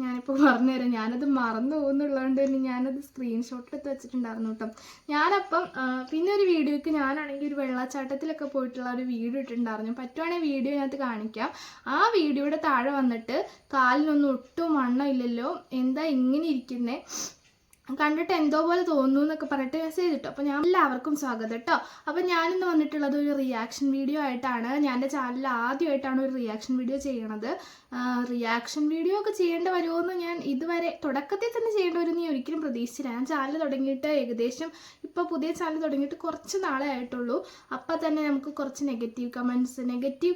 ഞാനിപ്പോൾ പറഞ്ഞുതരാം. ഞാനത് മറന്നു പോകുന്നുള്ളതുകൊണ്ട് തന്നെ ഞാനത് സ്ക്രീൻഷോട്ടിലെടുത്ത് വെച്ചിട്ടുണ്ടായിരുന്നു കേട്ടോ. ഞാനപ്പം പിന്നെ ഒരു വീഡിയോയ്ക്ക് ഞാനാണെങ്കിൽ ഒരു വെള്ളച്ചാട്ടത്തിലൊക്കെ പോയിട്ടുള്ള ഒരു വീഡിയോ ഇട്ടിട്ടുണ്ടായിരുന്നു. പറ്റുവാണെങ്കിൽ വീഡിയോ അതിനകത്ത് കാണിക്കാം. ആ വീഡിയോയുടെ താഴെ വന്നിട്ട് കാലിനൊന്നും ഒട്ടും വണ്ണം ഇല്ലല്ലോ, എന്താ ഇങ്ങനെ ഇരിക്കുന്നേ, കണ്ടിട്ട് എന്തോ പോലെ തോന്നുന്നു എന്നൊക്കെ പറഞ്ഞിട്ട് മെസ്സേജ് ഇട്ടു. അപ്പോൾ ഞാൻ എല്ലാവർക്കും സ്വാഗതം കേട്ടോ. അപ്പോൾ ഞാനിന്ന് വന്നിട്ടുള്ളത് ഒരു റിയാക്ഷൻ വീഡിയോ ആയിട്ടാണ്. ഞാൻ എൻ്റെ ചാനലിൽ ആദ്യമായിട്ടാണ് ഒരു റിയാക്ഷൻ വീഡിയോ ചെയ്യണത്. റിയാക്ഷൻ വീഡിയോ ഒക്കെ ചെയ്യേണ്ടി വരുമോയെന്ന് ഞാൻ ഇതുവരെ തുടക്കത്തിൽ തന്നെ ചെയ്യേണ്ടി വരുമെന്ന് ഞാൻ ഒരിക്കലും പ്രതീക്ഷിച്ചില്ല. ഞാൻ ചാനൽ തുടങ്ങിയിട്ട് ഏകദേശം ഇപ്പോൾ പുതിയ ചാനൽ തുടങ്ങിയിട്ട് കുറച്ച് നാളെ ആയിട്ടുള്ളൂ. അപ്പോൾ തന്നെ നമുക്ക് കുറച്ച് നെഗറ്റീവ്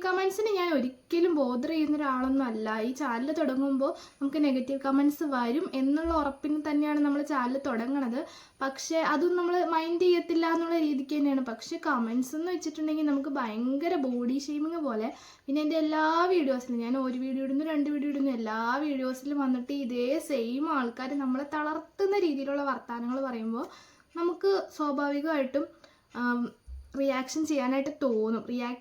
കമൻസിന് ഞാൻ ഒരിക്കലും ബോധർ ചെയ്യുന്ന ഒരാളൊന്നും അല്ല. ഈ ചാനൽ തുടങ്ങുമ്പോൾ നമുക്ക് നെഗറ്റീവ് കമൻസ് വരും എന്നുള്ള ഉറപ്പിന് തന്നെയാണ് നമ്മൾ ചാനൽ തുടങ്ങണത്. പക്ഷേ അതും നമ്മൾ മൈൻഡ് ചെയ്യത്തില്ല എന്നുള്ള രീതിക്ക് തന്നെയാണ്. പക്ഷെ കമൻസ് എന്ന് വെച്ചിട്ടുണ്ടെങ്കിൽ നമുക്ക് ഭയങ്കര ബോഡി ഷെയ്മിങ് പോലെ. പിന്നെ എൻ്റെ എല്ലാ വീഡിയോസിലും, ഞാൻ ഒരു വീഡിയോ ഇടുന്നു 2 വീഡിയോ ഇടുന്നു, എല്ലാ വീഡിയോസിലും വന്നിട്ട് ഇതേ സെയിം ആൾക്കാർ നമ്മളെ തളർത്തുന്ന രീതിയിലുള്ള വർത്തമാനങ്ങൾ പറയുമ്പോൾ നമുക്ക് സ്വാഭാവികമായിട്ടും റിയാക്ട്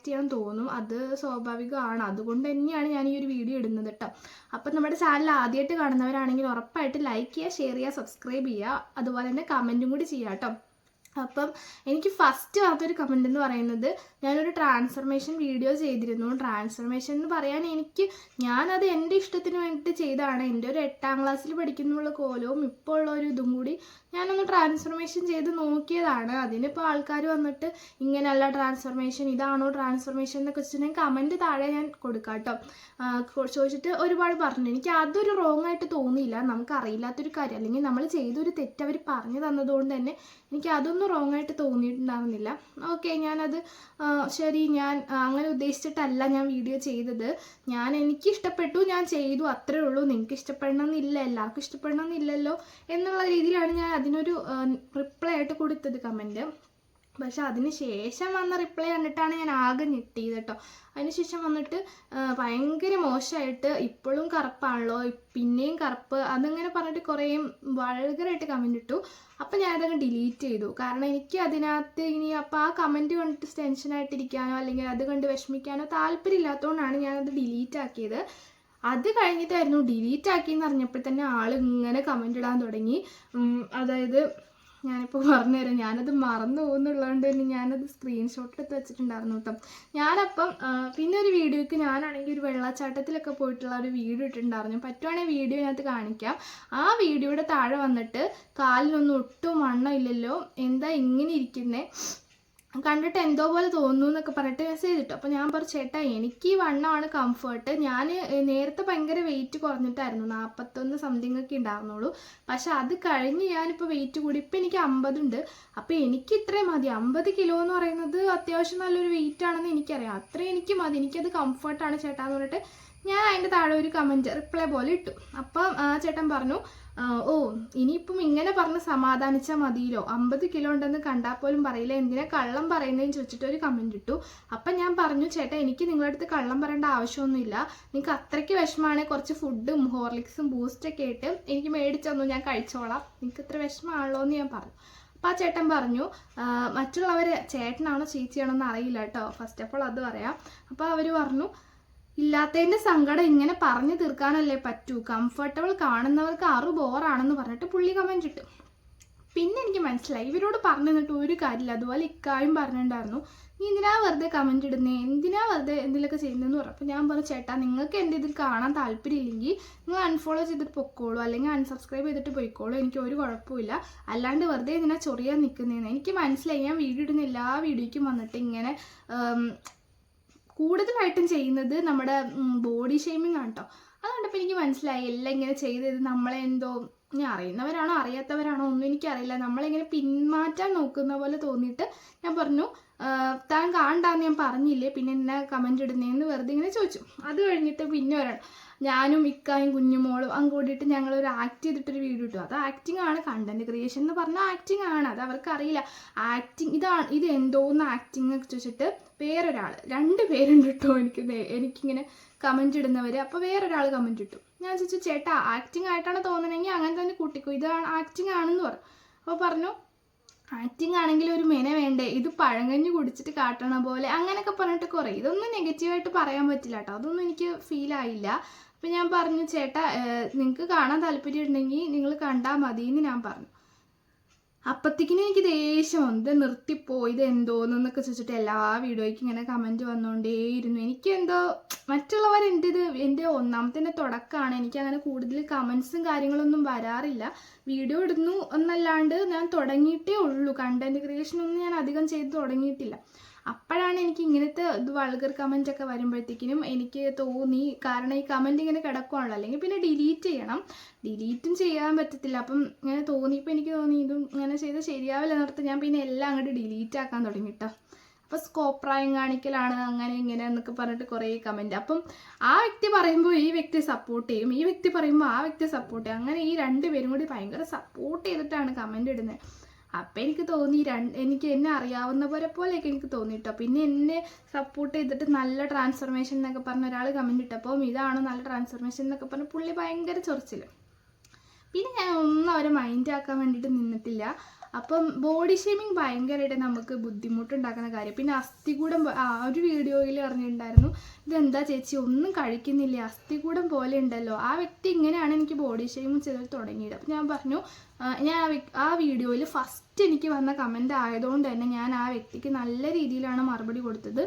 ചെയ്യാൻ തോന്നും. അത് സ്വാഭാവികമാണ്. അതുകൊണ്ട് തന്നെയാണ് ഞാൻ ഈ ഒരു വീഡിയോ ഇടുന്നത് കേട്ടോ. അപ്പം നമ്മുടെ ചാനൽ ആദ്യമായിട്ട് കാണുന്നവരാണെങ്കിൽ ഉറപ്പായിട്ട് ലൈക്ക് ചെയ്യുക, ഷെയർ ചെയ്യുക, സബ്സ്ക്രൈബ് ചെയ്യുക, അതുപോലെ തന്നെ കമൻറ്റും കൂടി ചെയ്യുക കേട്ടോ. അപ്പം എനിക്ക് ഫസ്റ്റ് വന്നൊരു കമൻ്റ് എന്ന് പറയുന്നത്, ഞാനൊരു ട്രാൻസ്ഫർമേഷൻ വീഡിയോ ചെയ്തിരുന്നു. ട്രാൻസ്ഫർമേഷൻ എന്ന് പറയാൻ ഞാനത് എൻ്റെ ഇഷ്ടത്തിന് വേണ്ടിയിട്ട് ചെയ്തതാണ്. എൻ്റെ ഒരു 8ാം ക്ലാസ്സിൽ പഠിക്കുന്നുള്ള കോലവും ഇപ്പോൾ ഉള്ള ഒരു ഇതും കൂടി ഞാനൊന്ന് ട്രാൻസ്ഫർമേഷൻ ചെയ്ത് നോക്കിയതാണ്. അതിനിപ്പോൾ ആൾക്കാർ വന്നിട്ട് ഇങ്ങനെയല്ല ട്രാൻസ്ഫർമേഷൻ, ഇതാണോ ട്രാൻസ്ഫർമേഷൻ എന്നൊക്കെ വെച്ചിട്ടുണ്ടെങ്കിൽ കമൻറ്റ് താഴെ ഞാൻ കൊടുക്കാം കേട്ടോ. ചോദിച്ചിട്ട് ഒരുപാട് പറഞ്ഞു. എനിക്ക് അതൊരു റോങ് ആയിട്ട് തോന്നിയില്ല. നമുക്ക് അറിയില്ലാത്തൊരു കാര്യം അല്ലെങ്കിൽ നമ്മൾ ചെയ്തൊരു തെറ്റ് അവർ പറഞ്ഞു തന്നതുകൊണ്ട് തന്നെ എനിക്ക് അതൊന്നും റോങ് ആയിട്ട് തോന്നിയിട്ടുണ്ടാവുന്നില്ല. ഓക്കെ, ഞാനത് ശരി, ഞാൻ അങ്ങനെ ഉദ്ദേശിച്ചിട്ടല്ല ഞാൻ വീഡിയോ ചെയ്തത്. എനിക്ക് ഇഷ്ടപ്പെട്ടു, ഞാൻ ചെയ്തു, അത്രേ ഉള്ളൂ. നിങ്ങൾക്ക് ഇഷ്ടപ്പെടണമെന്നില്ല, എല്ലാവർക്കും ഇഷ്ടപ്പെടണമെന്നില്ലല്ലോ എന്നുള്ള രീതിയിലാണ് ഞാൻ അതിനൊരു റിപ്ലൈ ആയിട്ട് കൊടുത്തത് കമൻറ്റ്. പക്ഷെ അതിന് ശേഷം വന്ന റിപ്ലൈ കണ്ടിട്ടാണ് ഞാൻ ആകെ ഞെട്ടിയത് കേട്ടോ. അതിനുശേഷം വന്നിട്ട് ഭയങ്കര മോശമായിട്ട്, ഇപ്പോഴും കറുപ്പാണല്ലോ, പിന്നെയും കറുപ്പ്, അതങ്ങനെ പറഞ്ഞിട്ട് കുറേ വൾഗറായിട്ട് കമൻറ്റ് ഇട്ടു. അപ്പം ഞാനതങ്ങ് ഡിലീറ്റ് ചെയ്തു. കാരണം എനിക്ക് അതിനകത്ത് ഇനി അപ്പോൾ ആ കമൻറ്റ് കണ്ടിട്ട് ടെൻഷനായിട്ടിരിക്കാനോ അല്ലെങ്കിൽ അത് കണ്ട് വിഷമിക്കാനോ താല്പര്യമില്ലാത്തതുകൊണ്ടാണ് ഞാനത് ഡിലീറ്റ് ആക്കിയത്. അത് കഴിഞ്ഞിട്ടായിരുന്നു ഡിലീറ്റ് ആക്കിയെന്ന് അറിഞ്ഞപ്പോൾ തന്നെ ആളിങ്ങനെ കമൻറ്റ് ഇടാൻ തുടങ്ങി. അതായത് ഞാനിപ്പോൾ പറഞ്ഞുതരാം. ഞാനത് മറന്നു പോകുന്നുള്ളതുകൊണ്ട് തന്നെ ഞാനത് സ്ക്രീൻഷോട്ടിലെടുത്ത് വെച്ചിട്ടുണ്ടായിരുന്നു കേട്ടോ. ഞാനപ്പം പിന്നെ ഒരു വീഡിയോയ്ക്ക് ഞാനാണെങ്കിൽ ഒരു വെള്ളച്ചാട്ടത്തിലൊക്കെ പോയിട്ടുള്ള ഒരു വീഡിയോ ഇട്ടിട്ടുണ്ടായിരുന്നു. പറ്റുവാണെങ്കിൽ വീഡിയോ അതിനകത്ത് കാണിക്കാം. ആ വീഡിയോയുടെ താഴെ വന്നിട്ട് കാലിനൊന്നും ഒട്ടും വണ്ണം ഇല്ലല്ലോ, എന്താ ഇങ്ങനെ ഇരിക്കുന്നേ, കണ്ടിട്ട് എന്തോ പോലെ തോന്നുന്നു എന്നൊക്കെ പറഞ്ഞിട്ട് മെസ്സേജ് ഇട്ടു. അപ്പോൾ ഞാൻ പറഞ്ഞു, ചേട്ടാ എനിക്ക് ഈ വണ്ണമാണ് കംഫർട്ട്. ഞാൻ നേരത്തെ ഭയങ്കര വെയിറ്റ് കുറഞ്ഞിട്ടായിരുന്നു, 41 സംതിങ് ഒക്കെ ഉണ്ടായിരുന്നുള്ളൂ. പക്ഷെ അത് കഴിഞ്ഞ് ഞാനിപ്പോൾ വെയിറ്റ് കൂടി, ഇപ്പം എനിക്ക് 50 ഉണ്ട്. അപ്പോൾ എനിക്ക് ഇത്രയും മതി. 50 കിലോ എന്ന് പറയുന്നത് അത്യാവശ്യം നല്ലൊരു വെയിറ്റ് ആണെന്ന് എനിക്കറിയാം. അത്രയും എനിക്ക് മതി, എനിക്കത് കംഫർട്ടാണ് ചേട്ടാ എന്ന് പറഞ്ഞിട്ട് ഞാൻ അതിൻ്റെ താഴെ ഒരു കമൻറ്റ് റിപ്ലൈ പോലെ ഇട്ടു. അപ്പം ചേട്ടൻ പറഞ്ഞു, ഓ ഇനിയിപ്പം ഇങ്ങനെ പറഞ്ഞ് സമാധാനിച്ചാൽ മതിയല്ലോ, 50 കിലോ ഉണ്ടെന്ന് കണ്ടാൽ പോലും പറയില്ല, എന്തിനാ കള്ളം പറയുന്നതെന്ന് ചോദിച്ചിട്ട് ഒരു കമൻറ്റ് ഇട്ടു. അപ്പം ഞാൻ പറഞ്ഞു, ചേട്ടാ എനിക്ക് നിങ്ങളുടെ അടുത്ത് കള്ളം പറയേണ്ട ആവശ്യമൊന്നുമില്ല. നിങ്ങൾക്ക് അത്രയ്ക്ക് വിഷമമാണെങ്കിൽ കുറച്ച് ഫുഡും ഹോർലിക്സും ബൂസ്റ്റൊക്കെ ആയിട്ട് എനിക്ക് മേടിച്ചൊന്നു, ഞാൻ കഴിച്ചോളാം. നിങ്ങൾക്ക് ഇത്ര വിഷമമാണല്ലോ എന്ന് ഞാൻ പറഞ്ഞു. അപ്പോൾ ആ ചേട്ടൻ പറഞ്ഞു, മറ്റുള്ളവർ ചേട്ടനാണോ ചേച്ചിയാണോ എന്ന് അറിയില്ല കേട്ടോ, ഫസ്റ്റ് ഓഫ് ഓൾ അത് പറയാം. അപ്പോൾ അവർ പറഞ്ഞു, ഇല്ലാത്തതിൻ്റെ സങ്കടം ഇങ്ങനെ പറഞ്ഞു തീർക്കാനല്ലേ പറ്റൂ, കംഫർട്ടബിൾ കാണുന്നവർക്ക് ബോറാണെന്ന് പറഞ്ഞിട്ട് പുള്ളി കമൻറ്റ് ഇട്ടു. പിന്നെ എനിക്ക് മനസ്സിലായി ഇവരോട് പറഞ്ഞു തന്നിട്ട് ഒരു കാര്യമില്ല. അതുപോലെ ഇക്കായും പറഞ്ഞിട്ടുണ്ടായിരുന്നു, നീ എന്തിനാ വെറുതെ കമൻറ്റ് ഇടുന്നേ, എന്തിനാ വെറുതെ എന്തെങ്കിലുമൊക്കെ ചെയ്യുന്നതെന്ന് പറഞ്ഞു. അപ്പോൾ ഞാൻ പറഞ്ഞു, ചേട്ടാ നിങ്ങൾക്ക് എൻ്റെ ഇതിൽ കാണാൻ താല്പര്യമില്ലെങ്കിൽ നിങ്ങൾ അൺഫോളോ ചെയ്തിട്ട് പൊക്കോളൂ, അല്ലെങ്കിൽ അൺസബ്സ്ക്രൈബ് ചെയ്തിട്ട് പോയിക്കോളൂ, എനിക്ക് ഒരു കുഴപ്പമില്ല. അല്ലാണ്ട് വെറുതെ എന്തിനാ ചൊറിയാൻ നിൽക്കുന്നതെന്ന് എനിക്ക് മനസ്സിലായി. ഞാൻ വീഡിയോ ഇടുന്ന എല്ലാ വീഡിയോയ്ക്കും വന്നിട്ട് ഇങ്ങനെ കൂടുതലായിട്ടും ചെയ്യുന്നത് നമ്മുടെ ബോഡി ഷെയ്മിങ് ആണ് കേട്ടോ. അതുകൊണ്ടിപ്പോൾ എനിക്ക് മനസ്സിലായി എല്ലാം ഇങ്ങനെ ചെയ്തത് നമ്മളെ എന്തോ, ഞാൻ അറിയുന്നവരാണോ അറിയാത്തവരാണോ ഒന്നും എനിക്കറിയില്ല, നമ്മളിങ്ങനെ പിന്മാറ്റാൻ നോക്കുന്ന പോലെ തോന്നിയിട്ട് ഞാൻ പറഞ്ഞു, താൻ കാണണ്ടാന്ന് ഞാൻ പറഞ്ഞില്ലേ, പിന്നെ എന്നാ കമൻറ്റ് ഇടുന്നതെന്ന് വെറുതെ ഇങ്ങനെ ചോദിച്ചു. അത് കഴിഞ്ഞിട്ട് പിന്നെ ഒരാൾ, ഞാനും ഇക്കായും കുഞ്ഞുമോളും അങ്ങ് കൂടിയിട്ട് ഞങ്ങളൊരു ആക്ട് ചെയ്തിട്ടൊരു വീഡിയോ ഇട്ടു. അത് ആക്ടിങ് ആണ്, കണ്ടന്റ് ക്രിയേഷൻ എന്ന് പറഞ്ഞാൽ ആക്ടിങ് ആണ്. അത് അവർക്കറിയില്ല ആക്ടിങ് ഇത് എന്തോന്ന് ആക്ടിങ് ഒക്കെ ചോദിച്ചിട്ട് വേറൊരാൾ, 2 പേരുണ്ട് കേട്ടോ എനിക്കിങ്ങനെ കമൻറ്റ് ഇടുന്നവർ. അപ്പോൾ വേറൊരാൾ കമൻറ്റ് ഇട്ടു. ഞാൻ ചോദിച്ചു, ചേട്ടാ ആക്ടിങ് ആയിട്ടാണ് തോന്നണമെങ്കിൽ അങ്ങനെ തന്നെ കൂട്ടിക്കോ, ഇത് ആക്ടിങ് ആണെന്ന് പറഞ്ഞു. അപ്പോൾ പറഞ്ഞു, ആക്ടിങ് ആണെങ്കിൽ ഒരു മെന വേണ്ടേ, ഇത് പഴങ്കഞ്ഞ് കുടിച്ചിട്ട് കാട്ടണ പോലെ അങ്ങനെയൊക്കെ പറഞ്ഞിട്ട് കുറേ. ഇതൊന്നും നെഗറ്റീവായിട്ട് പറയാൻ പറ്റില്ല കേട്ടോ, അതൊന്നും എനിക്ക് ഫീൽ ആയില്ല. അപ്പം ഞാൻ പറഞ്ഞു ചേട്ടാ നിങ്ങൾക്ക് കാണാൻ താല്പര്യം ഉണ്ടെങ്കിൽ നിങ്ങൾ കണ്ടാൽ മതി എന്ന് ഞാൻ പറഞ്ഞു. അപ്പത്തേക്കിനും എനിക്ക് ദേഷ്യം ഇത് നിർത്തിപ്പോയി ഇത് എന്തോന്നൊക്കെ ചോദിച്ചിട്ട് എല്ലാ വീഡിയോയ്ക്കും ഇങ്ങനെ കമൻറ്റ് വന്നുകൊണ്ടേയിരുന്നു. എനിക്ക് എന്തോ മറ്റുള്ളവർ എൻ്റെ ഒന്നാമത്തെ തുടക്കമാണ്. എനിക്ക് അങ്ങനെ കൂടുതൽ കമൻസും കാര്യങ്ങളൊന്നും വരാറില്ല. വീഡിയോ ഇടുന്നു എന്നല്ലാണ്ട് ഞാൻ തുടങ്ങിയിട്ടേ ഉള്ളൂ. കണ്ടൻറ് ക്രിയേഷനൊന്നും ഞാൻ അധികം ചെയ്ത് തുടങ്ങിയിട്ടില്ല. അപ്പോഴാണ് എനിക്ക് ഇങ്ങനത്തെ വൾഗർ കമൻറ്റൊക്കെ വരുമ്പോഴത്തേക്കിനും എനിക്ക് തോന്നി, കാരണം ഈ കമൻറ്റ് ഇങ്ങനെ കിടക്കുവാണല്ലോ, അല്ലെങ്കിൽ പിന്നെ ഡിലീറ്റ് ചെയ്യണം, ഡിലീറ്റും ചെയ്യാൻ പറ്റത്തില്ല. അപ്പം ഇങ്ങനെ തോന്നിയപ്പോൾ എനിക്ക് തോന്നി ഇതും ഇങ്ങനെ ചെയ്ത് ശരിയാവില്ല എന്നോർത്ത് ഞാൻ പിന്നെ എല്ലാം അങ്ങോട്ട് ഡിലീറ്റ് ആക്കാൻ തുടങ്ങിട്ടോ. അപ്പോൾ സ്കോപ്രായം കാണിക്കലാണ് അങ്ങനെ ഇങ്ങനെ എന്നൊക്കെ പറഞ്ഞിട്ട് കുറേ കമൻറ്റ്. അപ്പം ആ വ്യക്തി പറയുമ്പോൾ ഈ വ്യക്തി സപ്പോർട്ട് ചെയ്യും, ഈ വ്യക്തി പറയുമ്പോൾ ആ വ്യക്തി സപ്പോർട്ട് ചെയ്യും. അങ്ങനെ ഈ രണ്ടുപേരും കൂടി ഭയങ്കര സപ്പോർട്ട് ചെയ്തിട്ടാണ് കമൻറ്റ് ഇടുന്നത്. അപ്പം എനിക്ക് തോന്നി എനിക്ക് എന്നെ അറിയാവുന്നവരെ പോലെയൊക്കെ എനിക്ക് തോന്നിയിട്ടോ. പിന്നെ എന്നെ സപ്പോർട്ട് ചെയ്തിട്ട് നല്ല ട്രാൻസ്ഫർമേഷൻ എന്നൊക്കെ പറഞ്ഞ ഒരാൾ കമൻറ്റ് ഇട്ടപ്പോൾ ഇതാണ് നല്ല ട്രാൻസ്ഫർമേഷൻ എന്നൊക്കെ പറഞ്ഞ് പുള്ളി ഭയങ്കര ചൊറിച്ചിൽ. പിന്നെ ഞാൻ ഒന്നും അവരെ മൈൻഡ് ആക്കാൻ വേണ്ടിയിട്ട് നിന്നിട്ടില്ല. അപ്പം ബോഡി ഷേമിങ് ഭയങ്കരമായിട്ട് നമുക്ക് ബുദ്ധിമുട്ടുണ്ടാക്കുന്ന കാര്യം. പിന്നെ അസ്ഥികൂടം ഒരു വീഡിയോയിൽ പറഞ്ഞിട്ടുണ്ടായിരുന്നു, ഇതെന്താ ചേച്ചി ഒന്നും കഴിക്കുന്നില്ല, അസ്ഥികൂടം പോലെ ഉണ്ടല്ലോ. ആ വ്യക്തി ഇങ്ങനെയാണ് എനിക്ക് ബോഡി ഷേമിങ് ചെയ്ത് തുടങ്ങിയത്. അപ്പം ഞാൻ പറഞ്ഞു, ഞാൻ ആ വീഡിയോയിൽ ഫസ്റ്റ് എനിക്ക് വന്ന കമൻ്റ് ആയതുകൊണ്ട് തന്നെ ഞാൻ ആ വ്യക്തിക്ക് നല്ല രീതിയിലാണ് മറുപടി കൊടുത്തത്.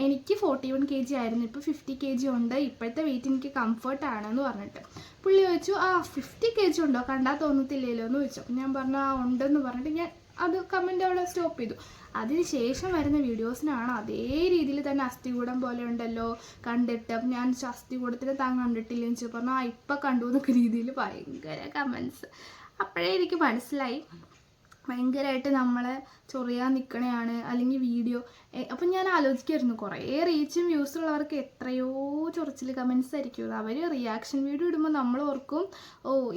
എനിക്ക് 41 kg ആയിരുന്നു, ഇപ്പോൾ 50 kg ഉണ്ട്, ഇപ്പോഴത്തെ വെയിറ്റ് എനിക്ക് കംഫർട്ടാണെന്ന് പറഞ്ഞിട്ട്. പുള്ളി ചോദിച്ചു 50 kg ഉണ്ടോ, കണ്ടാൽ തോന്നത്തില്ലല്ലോ എന്ന് ചോദിച്ചു. അപ്പം ഞാൻ പറഞ്ഞു ഉണ്ടെന്ന് പറഞ്ഞിട്ട് ഞാൻ അത് കമൻ്റ് അവിടെ സ്റ്റോപ്പ് ചെയ്തു. അതിന് ശേഷം വരുന്ന വീഡിയോസിനാണ് അതേ രീതിയിൽ തന്നെ അസ്ഥികൂടം പോലെ ഉണ്ടല്ലോ കണ്ടിട്ട്. അപ്പം ഞാൻ അസ്ഥികൂടത്തിന് താൻ കണ്ടിട്ടില്ലെന്ന് വെച്ചാൽ പറഞ്ഞു ഇപ്പം കണ്ടു എന്നൊക്കെ രീതിയിൽ ഭയങ്കര കമൻസ്. അപ്പോഴേ എനിക്ക് മനസ്സിലായി ഭയങ്കരമായിട്ട് നമ്മളെ ചൊറിയാൻ നിൽക്കണയാണ് അല്ലെങ്കിൽ വീഡിയോ. അപ്പം ഞാൻ ആലോചിക്കായിരുന്നു, കുറേ റീച്ചും വ്യൂസും ഉള്ളവർക്ക് എത്രയോ ചൊറിച്ചിൽ കമൻസ് ആയിരിക്കും. അവർ റിയാക്ഷൻ വീഡിയോ ഇടുമ്പോൾ നമ്മൾ ഓർക്കും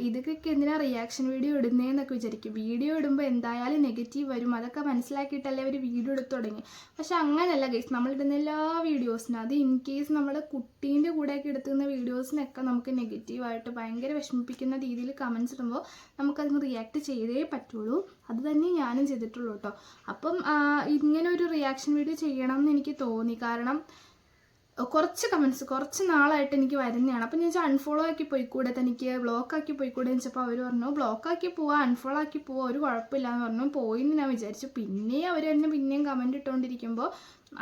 ഇതൊക്കെ എന്തിനാണ് റിയാക്ഷൻ വീഡിയോ ഇടുന്നതെന്നൊക്കെ വിചാരിക്കും. വീഡിയോ ഇടുമ്പോൾ എന്തായാലും നെഗറ്റീവ് വരും, അതൊക്കെ മനസ്സിലാക്കിയിട്ടല്ലേ അവർ വീഡിയോ എടുത്ത് തുടങ്ങി. പക്ഷെ അങ്ങനെയല്ല ഗൈസ്, നമ്മളിടുന്ന എല്ലാ വീഡിയോസിനും, അത് ഇൻ കേസ് നമ്മുടെ കുട്ടീൻ്റെ കൂടെയൊക്കെ എടുത്തുന്ന വീഡിയോസിനൊക്കെ നമുക്ക് നെഗറ്റീവായിട്ട് ഭയങ്കര വിഷമിപ്പിക്കുന്ന രീതിയിൽ കമൻസ് ഇടുമ്പോൾ നമുക്കതിന് റിയാക്ട് ചെയ്തേ പറ്റുള്ളൂ. അത് തന്നെ ഞാനും ചെയ്തിട്ടുള്ളൂ കേട്ടോ. അപ്പം ഇങ്ങനെ ഒരു റിയാക്ഷൻ വീഡിയോ ചെയ്യണം എന്ന് എനിക്ക് തോന്നി. കാരണം കുറച്ച് കമൻസ് കുറച്ച് നാളായിട്ട് എനിക്ക് വരുന്നതാണ്. അപ്പം ഞാൻ അൺഫോളോ ആക്കി പോയിക്കൂടെ, തനിക്ക് ബ്ലോക്ക് ആക്കി പോയിക്കൂടെ എന്ന് വെച്ചപ്പോൾ അവർ പറഞ്ഞു ബ്ലോക്ക് ആക്കി പോവാം, അൺഫോളോ ആക്കി പോവാം, ഒരു കുഴപ്പമില്ല എന്ന് പറഞ്ഞു. പോയി എന്ന് ഞാൻ വിചാരിച്ചു. പിന്നെ അവർ തന്നെ പിന്നെയും കമൻറ്റ് ഇട്ടുകൊണ്ടിരിക്കുമ്പോൾ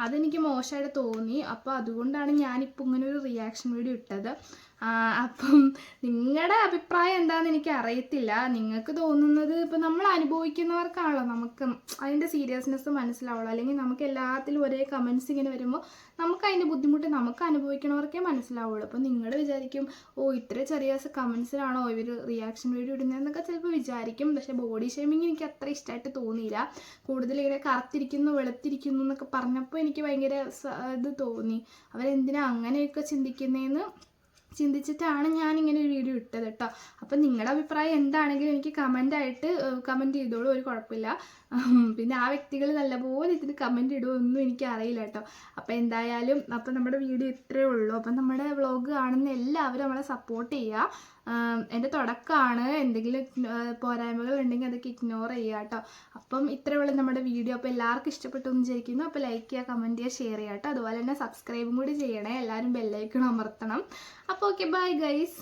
അതെനിക്ക് മോശമായിട്ട് തോന്നി. അപ്പോൾ അതുകൊണ്ടാണ് ഞാനിപ്പോൾ ഇങ്ങനെ ഒരു റിയാക്ഷൻ വീഡിയോ ഇട്ടത്. അപ്പം നിങ്ങളുടെ അഭിപ്രായം എന്താണെന്ന് എനിക്ക് അറിയത്തില്ല. നിങ്ങൾക്ക് തോന്നുന്നത് ഇപ്പം നമ്മൾ അനുഭവിക്കുന്നവർക്കാണല്ലോ നമുക്ക് അതിൻ്റെ സീരിയസ്നെസ് മനസ്സിലാവുള്ളൂ. അല്ലെങ്കിൽ നമുക്ക് എല്ലാത്തിലും ഒരേ കമൻസ് ഇങ്ങനെ വരുമ്പോൾ നമുക്ക് അതിൻ്റെ ബുദ്ധിമുട്ട് നമുക്ക് അനുഭവിക്കണവർക്കേ മനസ്സിലാവുള്ളൂ. അപ്പം നിങ്ങൾ വിചാരിക്കും ഇത്ര ചെറിയ കമൻസിലാണോ ഇവർ റിയാക്ഷൻ വീഡിയോ ഇടുന്നതെന്നൊക്കെ ചിലപ്പോൾ വിചാരിക്കും. പക്ഷേ ബോഡി ഷേമിങ് എനിക്ക് അത്ര ഇഷ്ടമായിട്ട് തോന്നിയില്ല. കൂടുതൽ ഇങ്ങനെ കറുത്തിരിക്കുന്നു വെളുത്തിരിക്കുന്നു എന്നൊക്കെ പറഞ്ഞപ്പോൾ എനിക്ക് ഭയങ്കര ഇത് തോന്നി. അവരെന്തിനാ അങ്ങനെയൊക്കെ ചിന്തിച്ചിട്ടാണ് ഞാനിങ്ങനെ ഒരു വീഡിയോ ഇട്ടത് കേട്ടോ. അപ്പം നിങ്ങളുടെ അഭിപ്രായം എന്താണെങ്കിലും എനിക്ക് കമൻറ്റ് ചെയ്തോളൂ, ഒരു കുഴപ്പമില്ല. പിന്നെ ആ വ്യക്തികൾ നല്ലപോലെ ഇതിന് കമൻറ്റ് ഇടുമൊന്നും എനിക്ക് അറിയില്ല കേട്ടോ. അപ്പോൾ എന്തായാലും അപ്പം നമ്മുടെ വീഡിയോ ഇത്രയേ ഉള്ളൂ. അപ്പം നമ്മുടെ വ്ളോഗ് കാണുന്ന എല്ലാവരും നമ്മളെ സപ്പോർട്ട് ചെയ്യുക. എൻ്റെ തുടക്കമാണ്, എന്തെങ്കിലും പോരായ്മകൾ ഉണ്ടെങ്കിൽ അതൊക്കെ ഇഗ്നോർ ചെയ്യുക കേട്ടോ. അപ്പം ഇത്രയേ ഉള്ളൂ നമ്മുടെ വീഡിയോ. അപ്പോൾ എല്ലാവർക്കും ഇഷ്ടപ്പെട്ടു എന്ന് വിചാരിക്കുന്നു. അപ്പോൾ ലൈക്ക് ചെയ്യുക, കമൻറ്റ് ചെയ്യുക, ഷെയർ ചെയ്യുക കേട്ടോ. അതുപോലെ തന്നെ സബ്സ്ക്രൈബും കൂടി ചെയ്യണേ. എല്ലാവരും ബെല്ലൈക്കൺ അമർത്തണം. അപ്പോൾ ഓക്കെ, ബൈ ഗൈസ്.